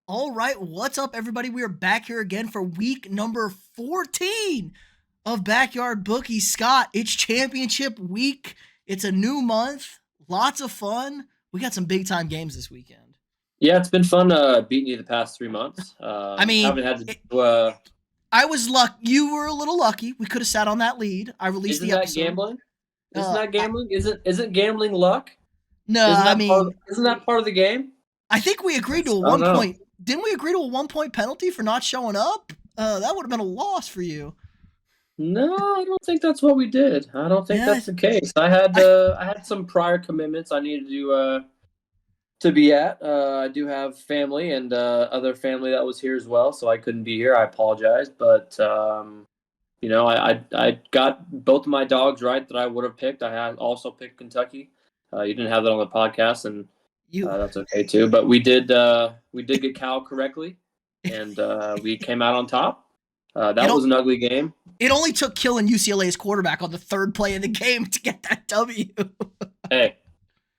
All right, what's up, everybody? We are back here again for week number 14 of Backyard Bookie. Scott, it's championship week. It's a new month. Lots of fun. We got some big time games this weekend. Yeah, it's been fun beating you the past 3 months. I mean, Haven't had to. I was lucky. You were a little lucky. We could have sat on that lead. I released Isn't the that episode. gambling? Isn't that gambling? Isn't gambling luck? No, Isn't that part of the game? I think we agreed to a I don't know. 1 point. Didn't we agree to a 1 point penalty for not showing up? That would have been a loss for you. No, I don't think that's what we did. I don't think Yeah, that's the case. I had some prior commitments I needed to be at. I do have family and other family that was here as well, so I couldn't be here. I apologize, but I got both of my dogs right that I would have picked. I had also picked Kentucky. You didn't have that on the podcast, and that's okay too. But we did get Cal correctly, and we came out on top. That was an ugly game. It only took killing UCLA's quarterback on the third play of the game to get that W. Hey,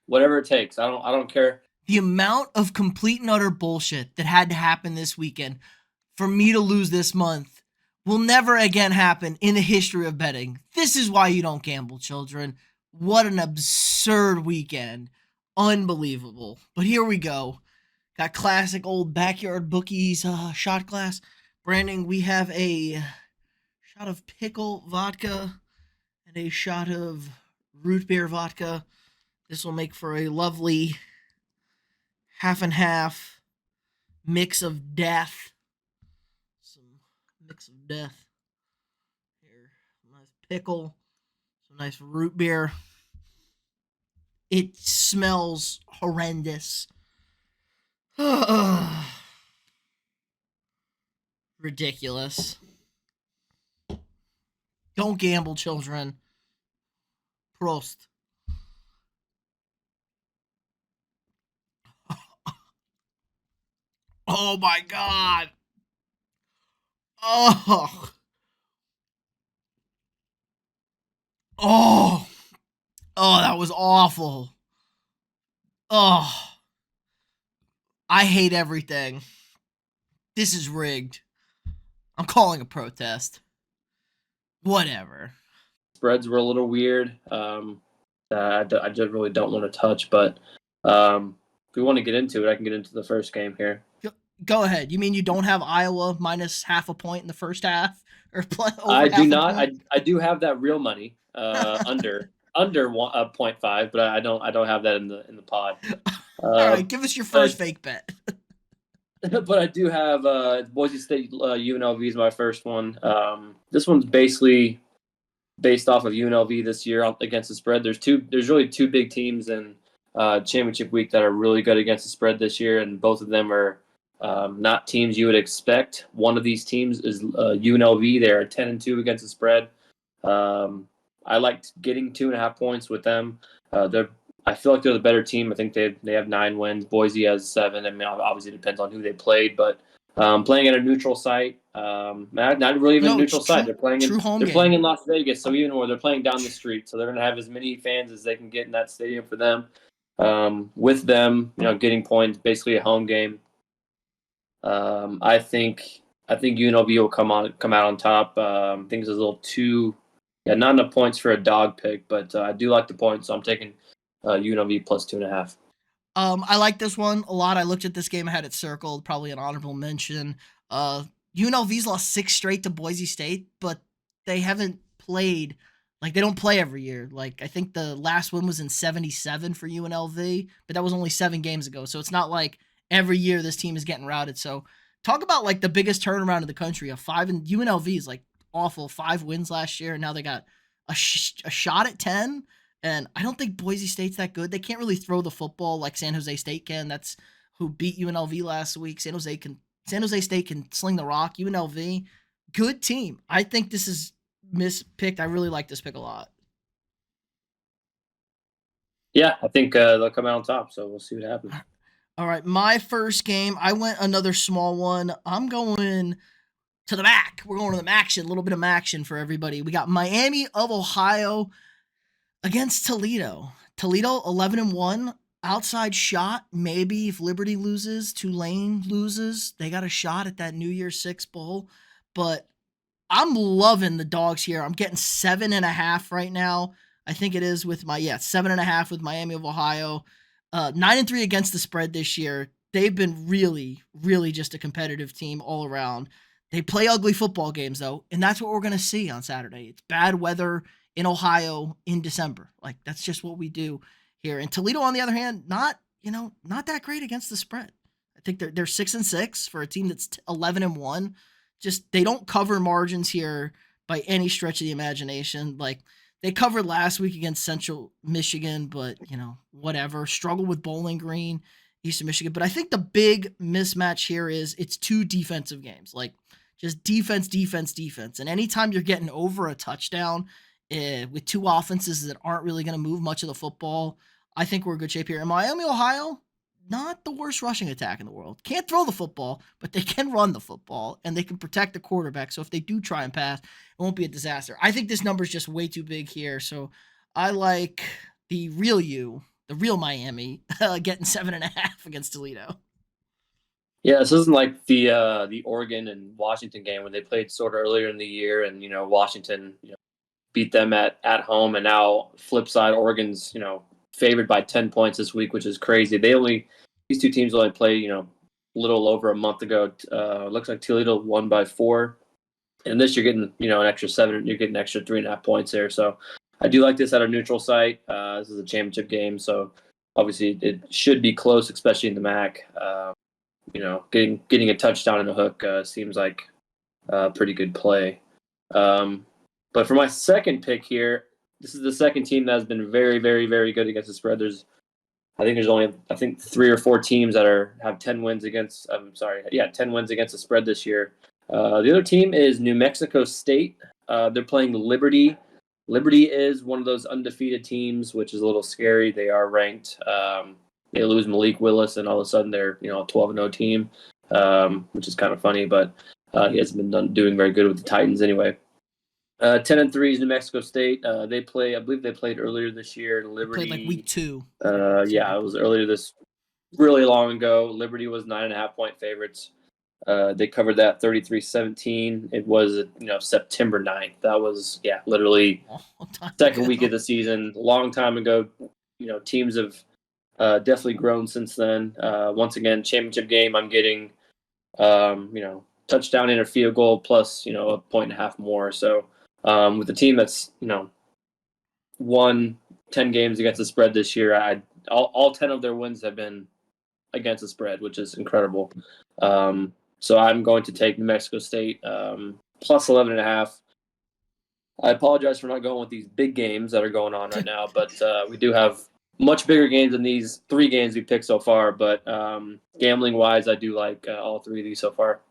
whatever it takes. I don't care. The amount of complete and utter bullshit that had to happen this weekend for me to lose this month will never again happen in the history of betting. This is why you don't gamble, children. What an absurd weekend. Unbelievable. But here we go. Got classic old Backyard Bookies shot glass. Brandon, we have a shot of pickle vodka and a shot of root beer vodka. This will make for a lovely half and half mix of death. Some mix of death. Here, nice pickle, some nice root beer. It smells horrendous. Ridiculous. Don't gamble, children. Prost. Oh my God. Oh. Oh. Oh, that was awful. Oh. I hate everything. This is rigged. I'm calling a protest. Whatever. Spreads were a little weird. I just really don't want to touch, but if we want to get into it, I can get into the first game here. Go ahead. You mean you don't have Iowa minus half a point in the first half? I do not. I do have that real money under 0.5, but I don't have that in the pod. All right, give us your first fake bet. But I do have Boise State UNLV is my first one. This one's basically based off of UNLV this year against the spread. There's really two big teams in championship week that are really good against the spread this year, and both of them are not teams you would expect. One of these teams is UNLV. They're 10-2 against the spread. I liked getting 2.5 points with them. I feel like they're the better team. I think they have 9 wins. Boise has 7. I mean, obviously it depends on who they played, but playing at a neutral site, not really even a neutral site. They're playing in Las Vegas, so even more, they're playing down the street, so they're going to have as many fans as they can get in that stadium for them. With them, getting points, basically a home game. I think UNLV will come out on top. I think it's a little too, not enough points for a dog pick, but I do like the points, so I'm taking UNLV plus 2.5. I like this one a lot. I looked at this game, I had it circled, probably an honorable mention. UNLV's lost 6 straight to Boise State, but they haven't played, like they don't play every year. Like I think the last one was in 1977 for UNLV, but that was only 7 games ago. So it's not like every year this team is getting routed. So talk about like the biggest turnaround in the country. UNLV is like awful. 5 wins last year, and now they got a shot at 10. And I don't think Boise State's that good. They can't really throw the football like San Jose State can. That's who beat UNLV last week. San Jose State can sling the rock. UNLV, good team. I think this is mispicked. I really like this pick a lot. Yeah, I think they'll come out on top, so we'll see what happens. All right, my first game, I went another small one. I'm going to the MAC. We're going to the MACtion, a little bit of MACtion for everybody. We got Miami of Ohio against Toledo. Toledo 11-1. outside shot, maybe if Liberty loses, Tulane loses, they got a shot at that New Year's Six bowl. But I'm loving the dogs here. I'm getting 7.5 right now. I think it is with my 7.5 with Miami of Ohio. 9-3 against the spread this year. They've been really, really just a competitive team all around. They play ugly football games though, and that's what we're gonna see on Saturday. It's bad weather in Ohio in December. Like that's just what we do here. And Toledo, on the other hand, not that great against the spread. I think they're 6-6 for a team that's 11-1. Just they don't cover margins here by any stretch of the imagination. Like they covered last week against Central Michigan, but whatever. Struggle with Bowling Green, Eastern Michigan. But I think the big mismatch here is it's two defensive games. Like just defense, defense, defense. And anytime you're getting over a touchdown with two offenses that aren't really going to move much of the football, I think we're in good shape here. In Miami, Ohio, not the worst rushing attack in the world. Can't throw the football, but they can run the football and they can protect the quarterback. So if they do try and pass, it won't be a disaster. I think this number is just way too big here. So I like the real Miami, getting 7.5 against Toledo. Yeah, this isn't like the Oregon and Washington game when they played sort of earlier in the year, and Washington beat them at home, and now flip side, Oregon's favored by 10 points this week, which is crazy. These two teams only played a little over a month ago. Looks like Toledo won by 4, and this you're getting an extra 7. You're getting an extra 3.5 points there. So I do like this at a neutral site. This is a championship game, so obviously it should be close, especially in the MAC. Getting a touchdown and a hook seems like a pretty good play. But for my second pick here, this is the second team that has been very, very, very good against the spread. There's only 3 or 4 teams that have 10 wins against. 10 wins against the spread this year. The other team is New Mexico State. They're playing Liberty. Liberty is one of those undefeated teams, which is a little scary. They are ranked. They lose Malik Willis, and all of a sudden they're a 12-0 team, which is kind of funny. But he hasn't been doing very good with the Titans anyway. 10-3 is New Mexico State. I believe they played earlier this year. Liberty They played like week 2. it was earlier this really long ago. Liberty was 9.5-point favorites. They covered that 33-17. It was September 9th. That was literally second week of the season. A long time ago. Teams have definitely grown since then. Once again, championship game. I'm getting touchdown and a field goal plus a point and a half more. So with the team that's won 10 games against the spread this year, all 10 of their wins have been against the spread, which is incredible. So I'm going to take New Mexico State plus 11.5. I apologize for not going with these big games that are going on right now, but we do have much bigger games than these 3 games we picked so far. But gambling wise, I do like all 3 of these so far.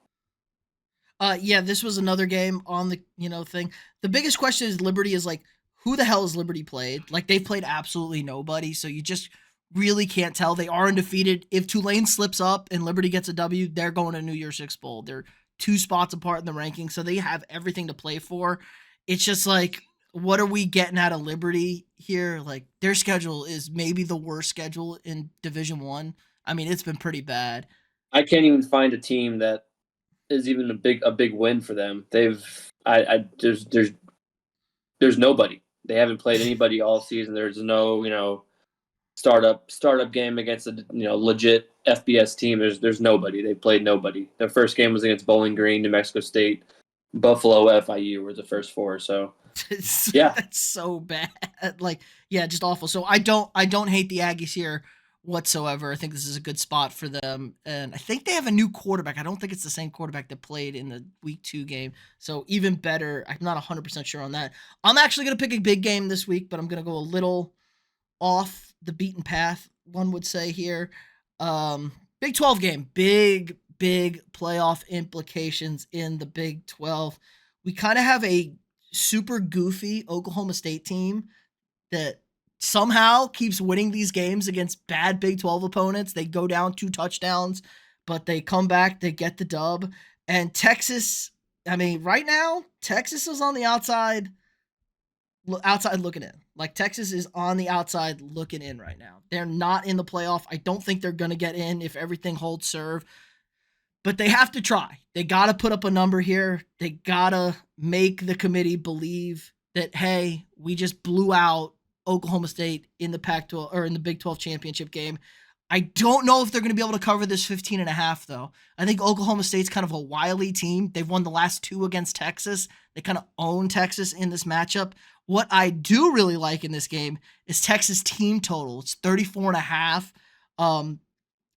This was another game on the thing. The biggest question is Liberty is like, who the hell has Liberty played? Like they've played absolutely nobody, so you just really can't tell. They are undefeated. If Tulane slips up and Liberty gets a W, they're going to New Year's Six Bowl. They're 2 spots apart in the rankings, so they have everything to play for. It's just like, what are we getting out of Liberty here? Like their schedule is maybe the worst schedule in Division 1. I mean, it's been pretty bad. I can't even find a team that is even a big win for them. There's nobody. They haven't played anybody all season. There's no startup game against a legit FBS team. There's nobody. They played nobody. Their first game was against Bowling Green, New Mexico State, Buffalo, FIU were the first 4. So that's so bad. Like just awful. So I don't hate the Aggies here whatsoever. I think this is a good spot for them, and I think they have a new quarterback. I don't think it's the same quarterback that played in the week 2 game, so even better. I'm not 100% sure on that. I'm actually going to pick a big game this week, but I'm going to go a little off the beaten path, one would say here. Big 12 game, big playoff implications in the Big 12. We kind of have a super goofy Oklahoma State team that somehow keeps winning these games against bad Big 12 opponents. They go down 2 touchdowns, but they come back, they get the dub. And Texas, I mean, right now, Texas is on the outside outside looking in. Like Texas is on the outside looking in right now. They're not in the playoff. I don't think they're going to get in if everything holds serve, but they have to try. They got to put up a number here. They got to make the committee believe that, hey, we just blew out Oklahoma State in the Pac-12 or in the Big 12 championship game. I don't know if they're going to be able to cover this 15 and a half, though. I think Oklahoma State's kind of a wily team. They've won the last 2 against Texas. They kind of own Texas in this matchup. What I do really like in this game is Texas team total. It's 34 and a half. And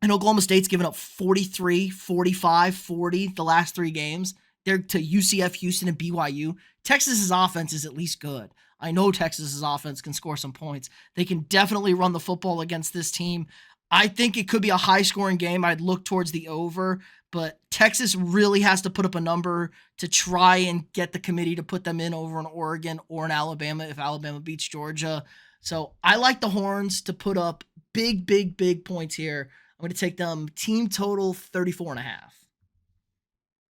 Oklahoma State's given up 43, 45, 40 the last 3 games. They're to UCF, Houston, and BYU. Texas's offense is at least good. I know Texas's offense can score some points. They can definitely run the football against this team. I think it could be a high-scoring game. I'd look towards the over, but Texas really has to put up a number to try and get the committee to put them in over in Oregon or in Alabama if Alabama beats Georgia. So I like the Horns to put up big, big, big points here. I'm going to take them team total 34 and a half.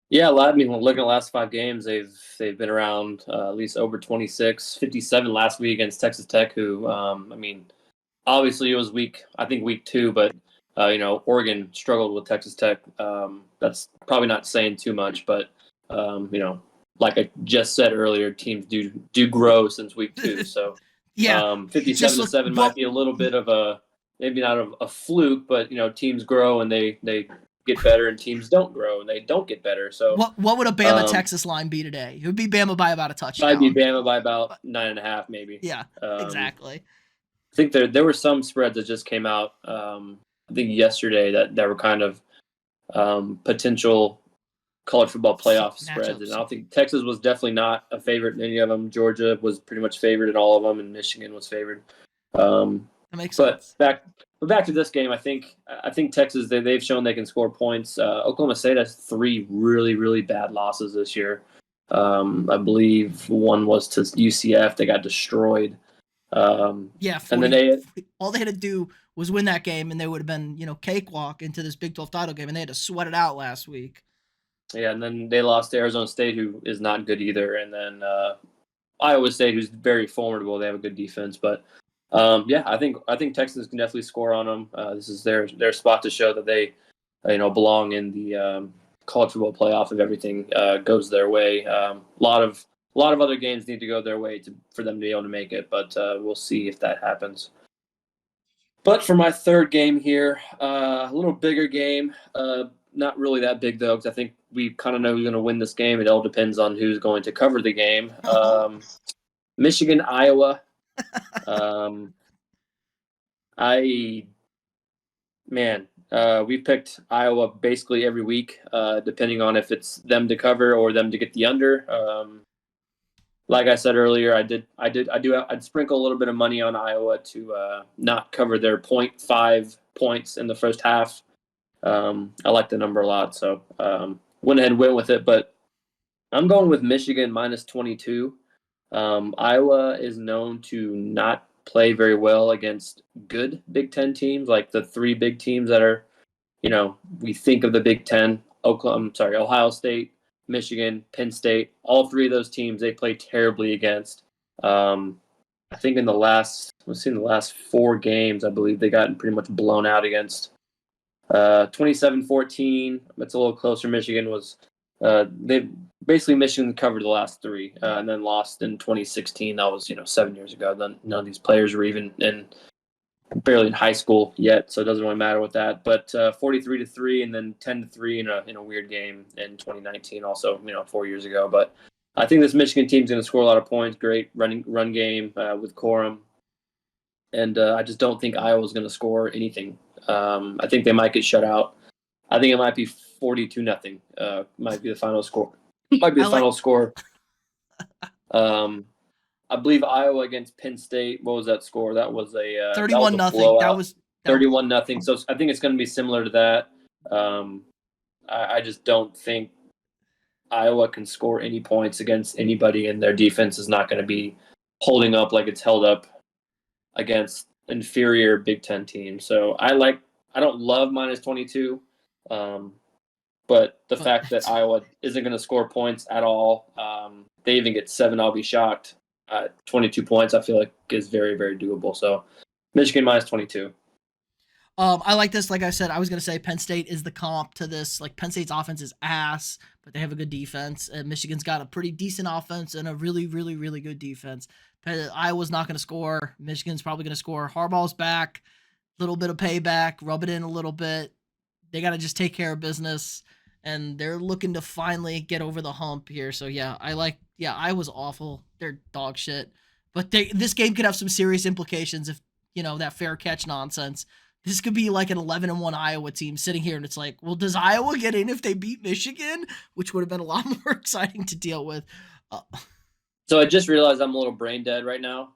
Yeah, I mean, looking at the last 5 games, they've been around at least over 26, 57 last week against Texas Tech, who, I mean, obviously it was I think week 2, but, Oregon struggled with Texas Tech. That's probably not saying too much, but, like I just said earlier, teams do grow since week 2. So Yeah, 57-7 might be a little bit of maybe not a fluke, but, teams grow and they get better and teams don't grow and they don't get better. So what would a Bama Texas line be today? It would be Bama by about a touchdown. I'd be Bama by about 9.5 maybe. Yeah, exactly. I think there were some spreads that just came out. I think yesterday that were kind of potential college football playoff spreads, and I don't think Texas was definitely not a favorite in any of them. Georgia was pretty much favored in all of them, and Michigan was favored. That makes sense. Back to this game, I think Texas they've shown they can score points. Oklahoma State has 3 really really bad losses this year. I believe one was to UCF. They got destroyed. 40, and then all they had to do was win that game, and they would have been cakewalk into this Big 12 title game, and they had to sweat it out last week. Yeah, and then they lost to Arizona State, who is not good either, and then Iowa State, who's very formidable. They have a good defense, but I think Texans can definitely score on them. This is their spot to show that they, belong in the college football playoff if everything goes their way. A lot of other games need to go their way for them to be able to make it, but we'll see if that happens. But for my third game here, a little bigger game. Not really that big, though, because I think we kind of know who's going to win this game. It all depends on who's going to cover the game. Michigan, Iowa. We picked Iowa basically every week, depending on if it's them to cover or them to get the under. Like I said earlier, I'd sprinkle a little bit of money on Iowa to not cover their 0.5 points in the first half. I like the number a lot, so went ahead and went with it. But I'm going with Michigan minus 22. Iowa is known to not play very well against good Big Ten teams, like the 3 big teams that are, we think of the Big Ten. Ohio State, Michigan, Penn State. All 3 of those teams they play terribly against. I think in the last 4 games, I believe they got pretty much blown out against. 27-14. It's a little closer. Michigan was Michigan covered the last 3 and then lost in 2016. That was 7 years ago. Then none of these players were even barely in high school yet, so it doesn't really matter with that. But 43-3 and then 10-3 in a weird game in 2019, also 4 years ago. But I think this Michigan team is going to score a lot of points. Great run game with Corum, and I just don't think Iowa's going to score anything. I think they might get shut out. I think it might be 42-0. Might be the final score. Final score. I believe Iowa against Penn State. What was that score? That was a 31-0. That was 31-0. So I think it's going to be similar to that. I just don't think Iowa can score any points against anybody, and their defense is not going to be holding up like it's held up against inferior Big Ten teams. So I don't love minus 22, but the fact that Iowa isn't going to score points at all, they even get 7, I'll be shocked. 22 points, I feel like is very, very doable. So Michigan minus 22. I like this. Like I said, I was gonna say Penn State is the comp to this. Like Penn State's offense is ass, but they have a good defense. And Michigan's got a pretty decent offense and a really, really, really good defense. Iowa's not gonna score. Michigan's probably gonna score. Harbaugh's back. Little bit of payback. Rub it in a little bit. They got to just take care of business, and they're looking to finally get over the hump here. So yeah, Iowa's awful. They're dog shit, but this game could have some serious implications if that fair catch nonsense. This could be like an 11-1 Iowa team sitting here, and it's like, well, does Iowa get in if they beat Michigan? Which would have been a lot more exciting to deal with. So I just realized I'm a little brain dead right now.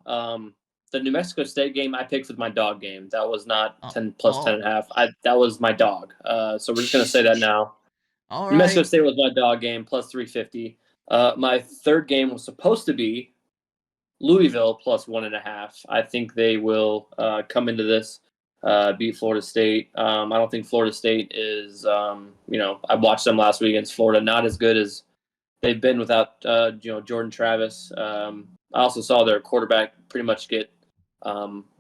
The New Mexico State game I picked with my dog game. That was not 10 plus 10.5. That was my dog. So we're just gonna say that now. All New Mexico right. State was my dog game plus 350. My third game was supposed to be Louisville plus 1.5. I think they will come into this beat Florida State. I don't think Florida State is. I watched them last week against Florida. Not as good as they've been without Jordan Travis. I also saw their quarterback pretty much get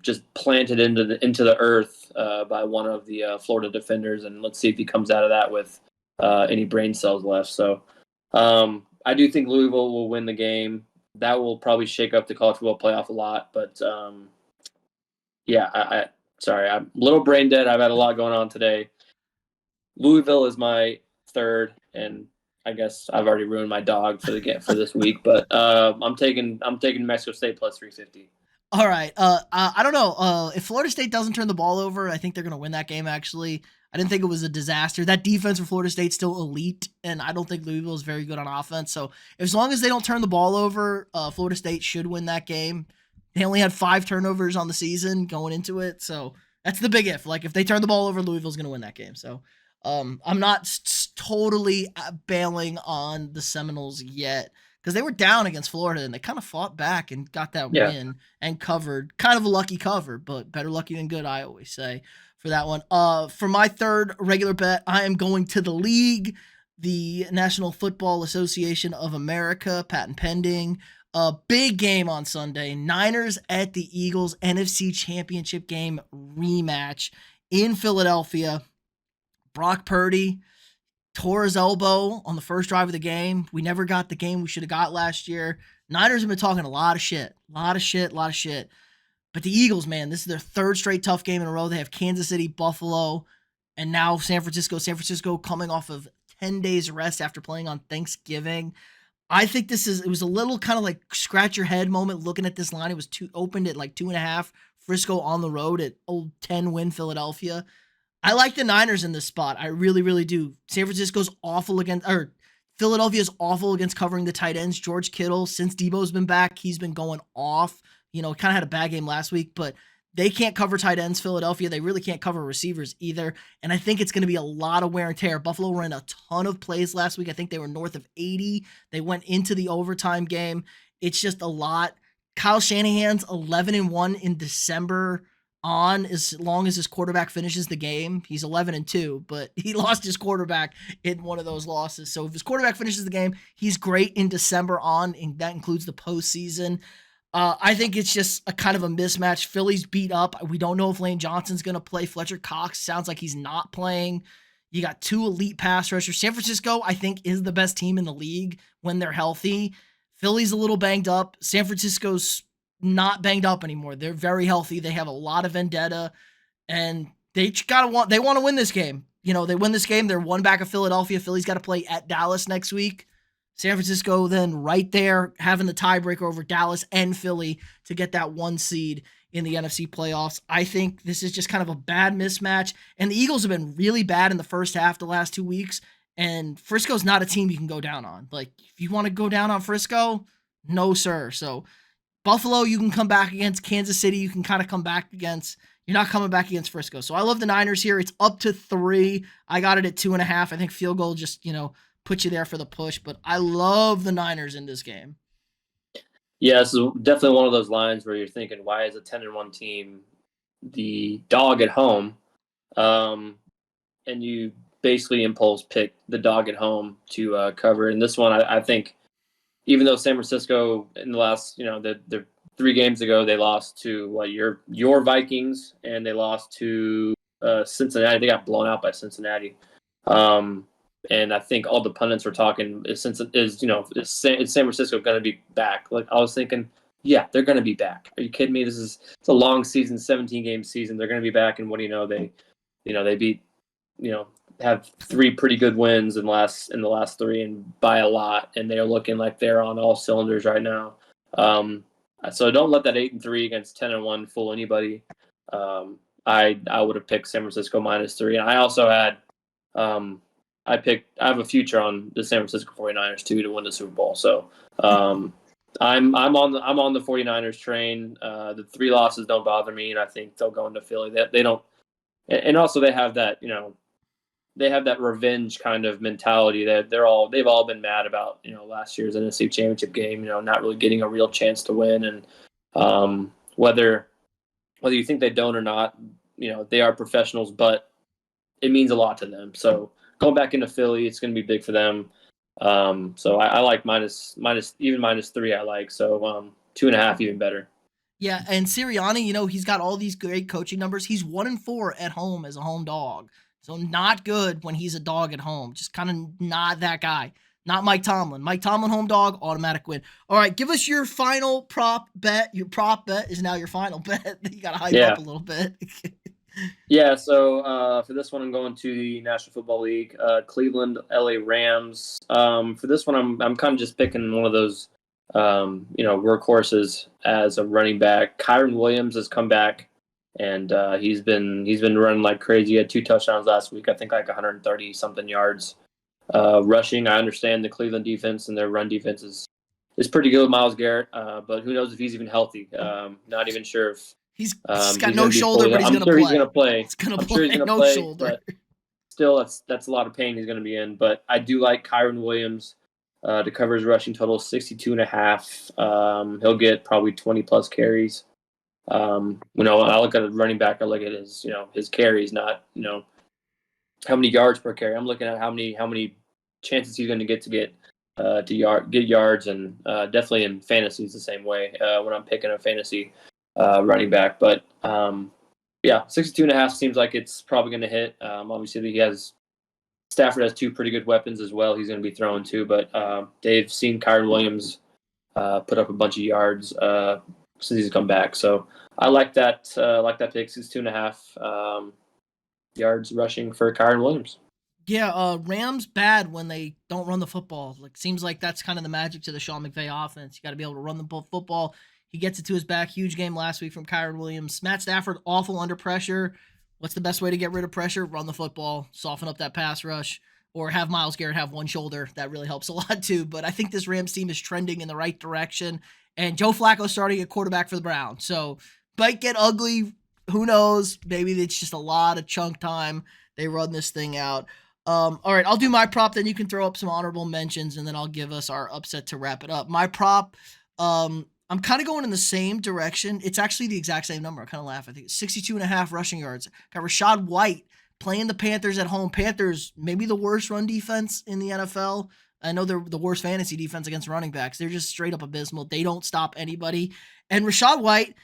just planted into the earth by one of the Florida defenders, and let's see if he comes out of that with any brain cells left. So I do think Louisville will win the game. That will probably shake up the college football playoff a lot, but sorry, I'm a little brain dead. I've had a lot going on today. Louisville is my third, and I guess I've already ruined my dog for this week. But I'm taking Mexico State plus 350. All right. I don't know. If Florida State doesn't turn the ball over, I think they're gonna win that game. Actually, I didn't think it was a disaster. That defense for Florida State's still elite, and I don't think Louisville is very good on offense. So as long as they don't turn the ball over, Florida State should win that game. They only had 5 turnovers on the season going into it, so that's the big if. Like if they turn the ball over, Louisville's gonna win that game. So I'm not totally bailing on the Seminoles yet because they were down against Florida and they kind of fought back and got that win and covered. Kind of a lucky cover, but better lucky than good, I always say for that one. For my third regular bet, I am going to the league, the National Football Association of America, patent pending. A big game on Sunday. Niners at the Eagles, NFC Championship game rematch in Philadelphia. Brock Purdy tore his elbow on the first drive of the game. We never got the game we should have got last year. Niners have been talking a lot of shit. But the Eagles, man, this is their third straight tough game in a row. They have Kansas City, Buffalo, and now San Francisco. San Francisco coming off of 10 days rest after playing on Thanksgiving. I think it was a little kind of like scratch your head moment looking at this line. It was opened at like 2.5. Frisco on the road at old 10-win Philadelphia. I like the Niners in this spot. I really, really do. San Francisco's awful Philadelphia's awful against covering the tight ends. George Kittle, since Debo's been back, he's been going off. Kind of had a bad game last week, but they can't cover tight ends, Philadelphia. They really can't cover receivers either. And I think it's going to be a lot of wear and tear. Buffalo ran a ton of plays last week. I think they were north of 80. They went into the overtime game. It's just a lot. Kyle Shanahan's 11-1 in December on as long as his quarterback finishes the game. He's 11-2, but he lost his quarterback in one of those losses. So if his quarterback finishes the game, he's great in December on, and that includes the postseason. I think it's just a kind of a mismatch. Philly's beat up. We don't know if Lane Johnson's going to play. Fletcher Cox sounds like he's not playing. You got 2 elite pass rushers. San Francisco, I think, is the best team in the league when they're healthy. Philly's a little banged up. San Francisco's not banged up anymore. They're very healthy. They have a lot of vendetta, and they want to win this game. They win this game. They're one back of Philadelphia. Philly's got to play at Dallas next week. San Francisco then right there having the tiebreaker over Dallas and Philly to get that 1 seed in the NFC playoffs. I think this is just kind of a bad mismatch, and the Eagles have been really bad in the first half the last 2 weeks, and Frisco's not a team you can go down on. Like, if you want to go down on Frisco, no, sir. So Buffalo, you can come back against. Kansas City, you can kind of come back against. You're not coming back against Frisco. So I love the Niners here. It's up to 3. I got it at 2.5. I think field goal just, put you there for the push, but I love the Niners in this game. Yeah, this is definitely one of those lines where you're thinking, why is a 10-1 team the dog at home? And you basically impulse pick the dog at home to cover. And this one, I think even though San Francisco in the last, the 3 games ago they lost to your Vikings and they lost to Cincinnati. They got blown out by Cincinnati. And I think all the pundits were talking is San Francisco going to be back? Like I was thinking, yeah, they're going to be back. Are you kidding me? It's a long season, 17-game season. They're going to be back, and what do you know? They beat, have 3 pretty good wins in the last 3 and by a lot, and they're looking like they're on all cylinders right now. So don't let that 8-3 against 10-1 fool anybody. I would have picked San Francisco -3, and I also had. I have a future on the San Francisco 49ers too to win the Super Bowl. So I'm on the 49ers train. The 3 losses don't bother me, and I think they'll go into Philly. They don't, and also they have that they have that revenge kind of mentality that they've all been mad about last year's NFC Championship game. Not really getting a real chance to win, and whether you think they don't or not, they are professionals, but it means a lot to them. So going back into Philly, it's going to be big for them. So I like -3. I like 2.5 even better. Yeah, and Sirianni, he's got all these great coaching numbers. He's 1-4 at home as a home dog. So not good when he's a dog at home. Just kind of not that guy. Not Mike Tomlin. Mike Tomlin home dog, automatic win. All right, give us your final prop bet. Your prop bet is now your final bet. You got to hype up a little bit. Yeah, so for this one, I'm going to the National Football League, Cleveland, LA Rams. For this one, I'm kind of just picking one of those, workhorses as a running back. Kyron Williams has come back, and he's been running like crazy. He had 2 touchdowns last week. I think like 130 something yards. Rushing, I understand the Cleveland defense and their run defense is pretty good with Myles Garrett, but who knows if he's even healthy? Not even sure if. He's got no shoulder, but he's going to play. I'm sure he's going to play. He's going to play. No shoulder. But still, that's a lot of pain he's going to be in. But I do like Kyron Williams to cover his rushing total, 62.5. He'll get probably 20+ carries. I look at a running back. I look at his carries, not how many yards per carry. I'm looking at how many chances he's going to get yards, and definitely in fantasy it's the same way when I'm picking a fantasy running back. But 62.5 seems like it's probably going to hit. Obviously, Stafford has 2 pretty good weapons as well. He's going to be throwing too, but they've seen Kyron Williams put up a bunch of yards since he's come back. So I like that. Pick, 62.5 yards rushing for Kyron Williams. Yeah, Rams bad when they don't run the football. Seems like that's kind of the magic to the Sean McVay offense. You got to be able to run the football. He gets it to his back. Huge game last week from Kyron Williams. Matt Stafford, awful under pressure. What's the best way to get rid of pressure? Run the football, soften up that pass rush, or have Myles Garrett have one shoulder. That really helps a lot too. But I think this Rams team is trending in the right direction. And Joe Flacco starting at quarterback for the Browns. So might get ugly. Who knows? Maybe it's just a lot of chunk time. They run this thing out. All right, I'll do my prop. Then you can throw up some honorable mentions, and then I'll give us our upset to wrap it up. My prop, I'm kind of going in the same direction. It's actually the exact same number. I kind of laugh. I think it's 62.5 rushing yards. Got Rachaad White playing the Panthers at home. Panthers, maybe the worst run defense in the NFL. I know they're the worst fantasy defense against running backs. They're just straight up abysmal. They don't stop anybody. And Rachaad White,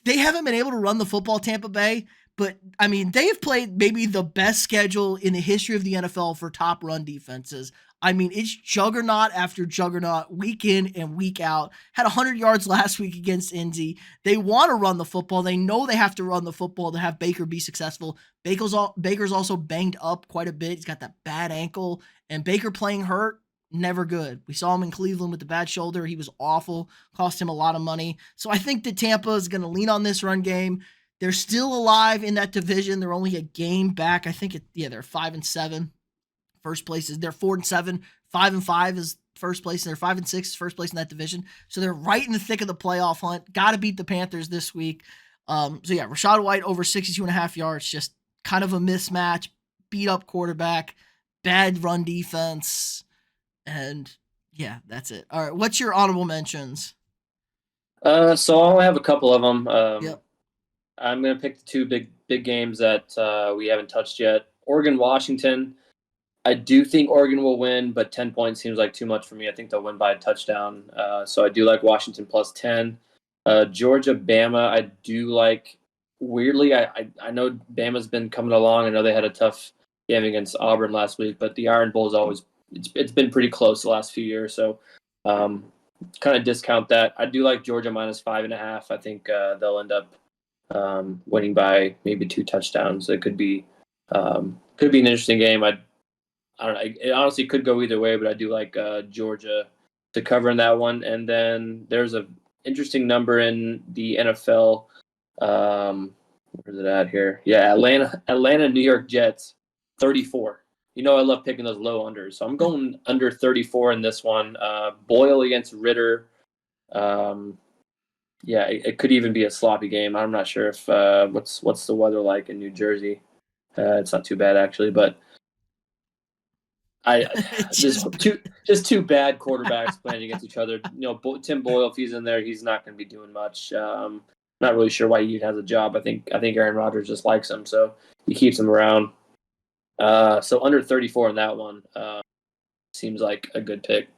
they haven't been able to run the football, Tampa Bay. But, I mean, they have played maybe the best schedule in the history of the NFL for top run defenses. I mean, it's juggernaut after juggernaut, week in and week out. Had 100 yards last week against Indy. They want to run the football. They know they have to run the football to have Baker be successful. Baker's also banged up quite a bit. He's got that bad ankle. And Baker playing hurt, never good. We saw him in Cleveland with the bad shoulder. He was awful. Cost him a lot of money. So I think that Tampa is going to lean on this run game. They're still alive in that division. They're only a game back. I think they're 5-7. First place is they're 4-7. 5-5 is first place, and they're 5-6 is first place in that division. So they're right in the thick of the playoff hunt. Got to beat the Panthers this week. Rachaad White over 62.5 yards. Just kind of a mismatch. Beat up quarterback. Bad run defense. And yeah, that's it. All right. What's your honorable mentions? So I'll have a couple of them. Yep. I'm going to pick the 2 big games that we haven't touched yet. Oregon, Washington. I do think Oregon will win, but 10 points seems like too much for me. I think they'll win by a touchdown. So I do like Washington plus 10. Georgia, Bama, I do like. Weirdly, I know Bama's been coming along. I know they had a tough game against Auburn last week, but the Iron Bowl is always it's been pretty close the last few years. So kind of discount that. I do like Georgia minus 5.5. I think they'll end up winning by maybe 2 touchdowns. It could be an interesting game. I don't know. It honestly could go either way, but I do like Georgia to cover in that one. And then there's a interesting number in the NFL. Where's it at here? Yeah, Atlanta, New York Jets, 34. You know I love picking those low unders, so I'm going under 34 in this one. Boyle against Ritter. Yeah, it could even be a sloppy game. I'm not sure if what's the weather like in New Jersey. It's not too bad actually, but just two bad quarterbacks playing against each other. You know, Tim Boyle, if he's in there, he's not going to be doing much. Not really sure why he has a job. I think Aaron Rodgers just likes him, so he keeps him around. So under 34 in that one seems like a good pick.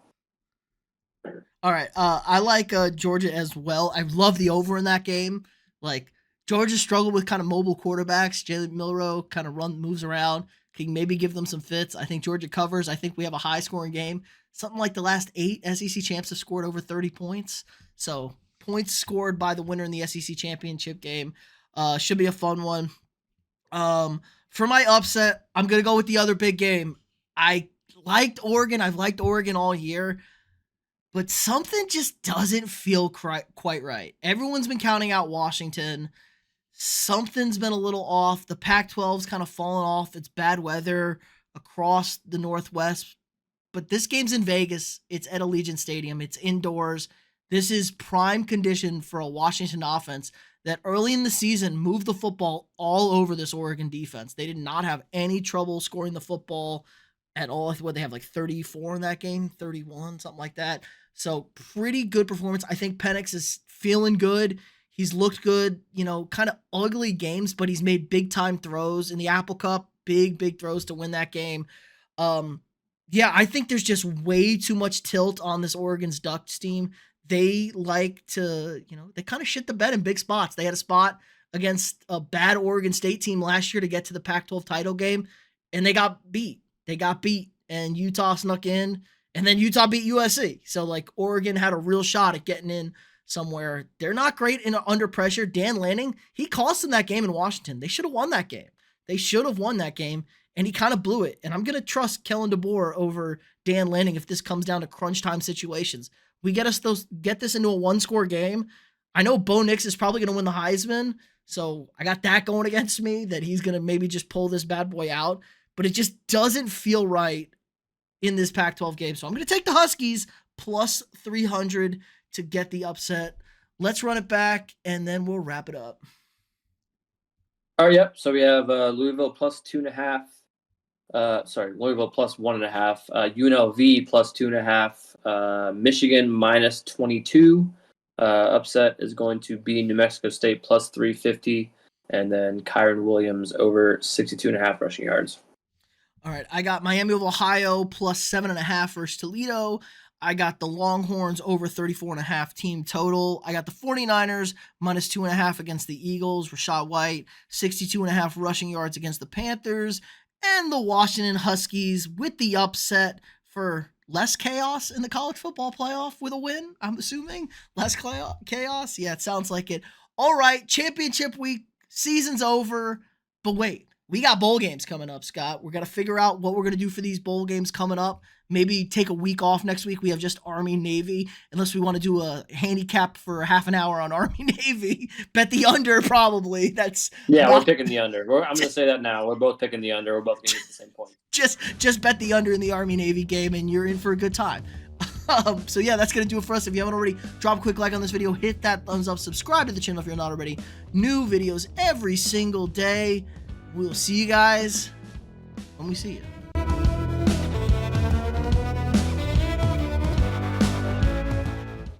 All right. I like Georgia as well. I love the over in that game. Like, Georgia struggled with kind of mobile quarterbacks. Jalen Milroe kind of moves around. Can maybe give them some fits. I think Georgia covers. I think we have a high scoring game. Something like the last 8 SEC champs have scored over 30 points. So points scored by the winner in the SEC championship game. Should be a fun one. For my upset, I'm going to go with the other big game. I liked Oregon. I've liked Oregon all year. But something just doesn't feel quite right. Everyone's been counting out Washington. Something's been a little off. The Pac-12's kind of fallen off. It's bad weather across the Northwest. But this game's in Vegas. It's at Allegiant Stadium. It's indoors. This is prime condition for a Washington offense that early in the season moved the football all over this Oregon defense. They did not have any trouble scoring the football at all. What they have, like 34 in that game, 31, something like that. So pretty good performance. I think Penix is feeling good. He's looked good, kind of ugly games, but he's made big time throws in the Apple Cup, big throws to win that game. Yeah, I think there's just way too much tilt on this Oregon's Ducks team. They like to, they kind of shit the bed in big spots. They had a spot against a bad Oregon State team last year to get to the Pac-12 title game, and they got beat. And Utah snuck in, and then Utah beat USC. So, Oregon had a real shot at getting in somewhere. They're not great under pressure. Dan Lanning, he cost them that game in Washington. They should have won that game. And he kind of blew it. And I'm going to trust Kellen DeBoer over Dan Lanning if this comes down to crunch time situations. We get this into a one-score game. I know Bo Nix is probably going to win the Heisman, so I got that going against me, that he's going to maybe just pull this bad boy out. But it just doesn't feel right in this Pac-12 game. So I'm going to take the Huskies plus 300 to get the upset. Let's run it back, and then we'll wrap it up. All right, yep. So we have Louisville plus 2.5. Louisville plus 1.5. UNLV plus 2.5. Michigan minus 22. Upset is going to be New Mexico State plus 350. And then Kyron Williams over 62.5 rushing yards. All right, I got Miami of Ohio plus 7.5 versus Toledo. I got the Longhorns over 34.5 team total. I got the 49ers minus 2.5 against the Eagles. Rashad White, 62.5 rushing yards against the Panthers. And the Washington Huskies with the upset for less chaos in the college football playoff with a win, I'm assuming. Less chaos? Yeah, it sounds like it. All right, championship week, season's over. But wait, we got bowl games coming up, Scott. We're going to figure out what we're going to do for these bowl games coming up. Maybe take a week off next week. We have just Army Navy, unless we want to do a handicap for half an hour on Army Navy. Bet the under, probably. We're picking the under. I'm going to say that now. We're both picking the under. We're both going to get the same point. Just bet the under in the Army Navy game, and you're in for a good time. So yeah, that's going to do it for us. If you haven't already, drop a quick like on this video, hit that thumbs up, subscribe to the channel if you're not already. New videos every single day. We'll see you guys when we see you.